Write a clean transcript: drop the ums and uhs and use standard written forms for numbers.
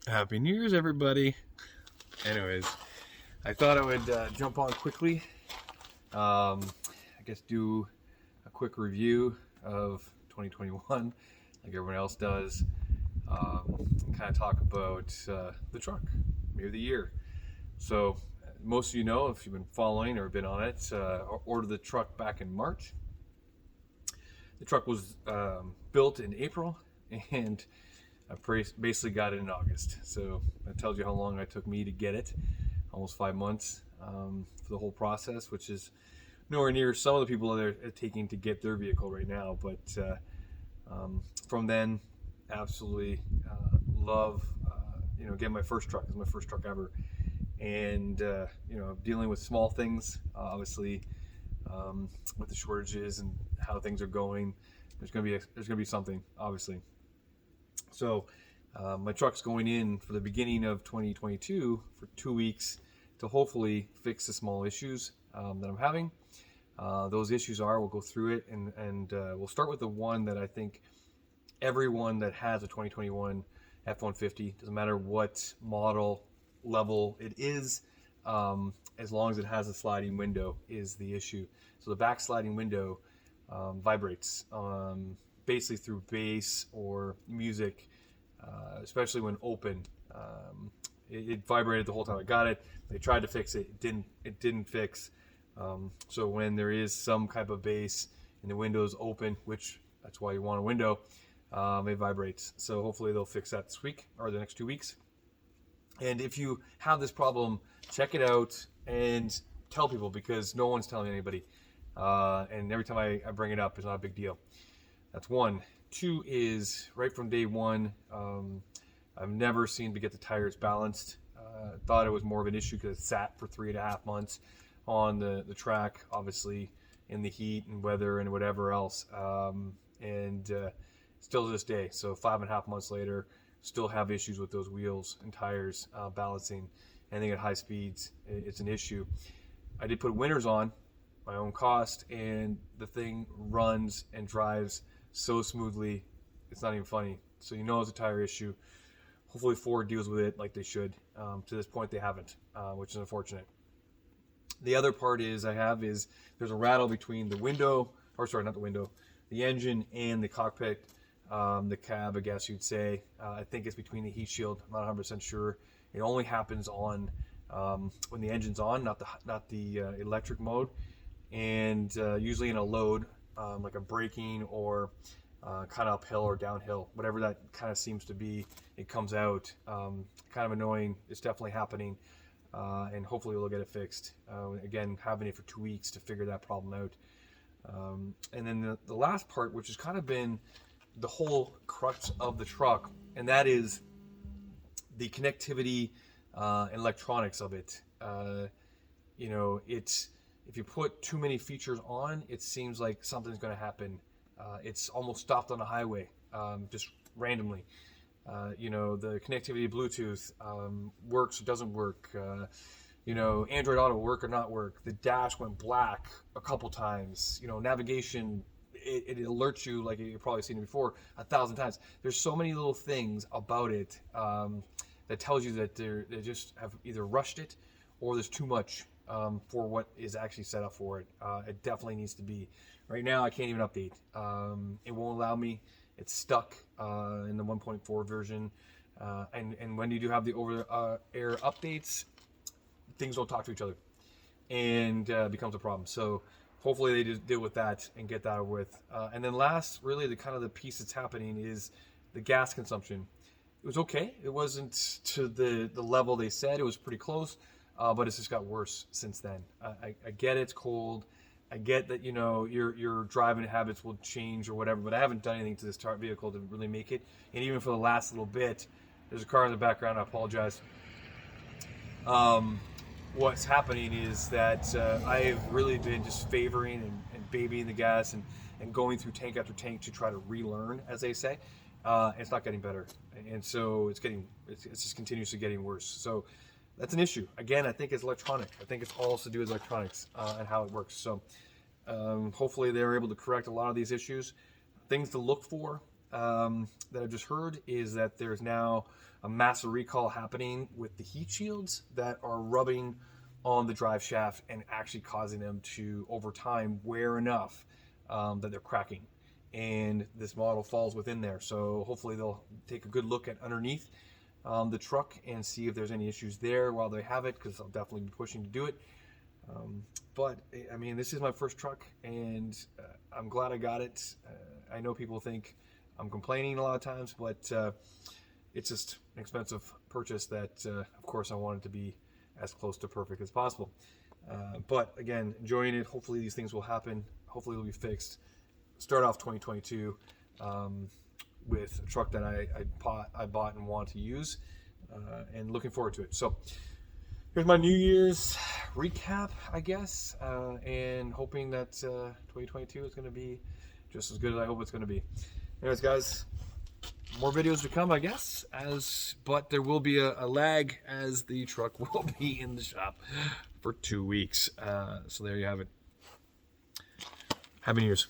Happy New Year's, everybody. Anyways, I thought I would jump on quickly. I guess do a quick review of 2021, like everyone else does. And kind of talk about the truck, maybe the year. So, most of you know, if you've been following or been on it, ordered the truck back in March. The truck was built in April, and I basically got it in August. So that tells you how long it took me to get it. Almost 5 months for the whole process, which is nowhere near some of the people that are taking to get their vehicle right now. But from then, absolutely love, getting my first truck. It's my first truck ever. And, dealing with small things, obviously, with the shortages and how things are going, there's gonna be something, obviously. So my truck's going in for the beginning of 2022 for 2 weeks to hopefully fix the small issues that I'm having. Those issues we'll go through it, and we'll start with the one that I think everyone that has a 2021 F150, doesn't matter what model level it is, as long as it has a sliding window, is the issue. So the back sliding window vibrates basically through bass or music, especially when open. It vibrated the whole time I got it. They tried to fix it. It didn't fix. So when there is some type of bass and the window is open, which that's why you want a window, it vibrates. So hopefully they'll fix that this week or the next 2 weeks. And if you have this problem, check it out and tell people, because no one's telling anybody. And every time I bring it up, it's not a big deal. That's one. Two is right from day one, I've never seemed to get the tires balanced. Thought it was more of an issue because it sat for 3.5 months on the track, obviously in the heat and weather and whatever else. And still to this day, so 5.5 months later, still have issues with those wheels and tires balancing. Anything at high speeds, it's an issue. I did put winters on, my own cost, and the thing runs and drives so smoothly, it's not even funny. So it's a tire issue. Hopefully Ford deals with it like they should. To this point they haven't, which is unfortunate. The other part is there's a rattle between the window, or sorry, not the window, the engine and the cockpit, the cab, I guess you'd say. I think it's between the heat shield. I'm not 100% sure. It only happens on when the engine's on, not the electric mode, and usually in a load, like a braking or kind of uphill or downhill, whatever that kind of seems to be, it comes out. Kind of annoying. It's definitely happening, and hopefully we'll get it fixed. Again, having it for 2 weeks to figure that problem out. And then the last part, which has kind of been the whole crux of the truck, and that is the connectivity and electronics of it. If you put too many features on, it seems like something's going to happen. It's almost stopped on the highway, just randomly. The connectivity, Bluetooth, works or doesn't work. Android Auto work or not work. The dash went black a couple times. Navigation, it alerts you, like you've probably seen it before 1,000 times. There's so many little things about it that tells you that they just have either rushed it or there's too much for what is actually set up for it. It definitely needs to be. Right now, I can't even update. It won't allow me. It's stuck in the 1.4 version. And when you do have the over-air updates, things don't talk to each other, and becomes a problem. So hopefully they just deal with that and get that over with. And then last, really the piece that's happening is the gas consumption. It was okay. It wasn't to the level they said. It was pretty close, but it's just got worse since then. I get it's cold. I get that your driving habits will change or whatever, but I haven't done anything to this vehicle to really make it. And even for the last little bit, there's a car in the background. I apologize. What's happening is that I've really been just favoring and babying the gas and going through tank after tank to try to relearn, as they say. It's not getting better, and so it's just continuously getting worse. So that's an issue. Again, I think it's electronic. I think it's all to do with electronics and how it works. So hopefully they're able to correct a lot of these issues. Things to look for. that I've just heard is that there's now a massive recall happening with the heat shields that are rubbing on the drive shaft and actually causing them to, over time, wear enough that they're cracking. And this model falls within there. So hopefully they'll take a good look at underneath the truck and see if there's any issues there while they have it, because I'll definitely be pushing to do it. But I mean, this is my first truck, and I'm glad I got it. I know people think I'm complaining a lot of times, but it's just an expensive purchase that, of course, I want it to be as close to perfect as possible. But again, enjoying it. Hopefully these things will happen. Hopefully they'll be fixed. Start off 2022 with a truck that I bought and want to use, and looking forward to it. So here's my New Year's recap, I guess, and hoping that 2022 is going to be just as good as I hope it's going to be. Anyways, guys, more videos to come, I guess, but there will be a lag, as the truck will be in the shop for 2 weeks. So there you have it. Happy New Year's.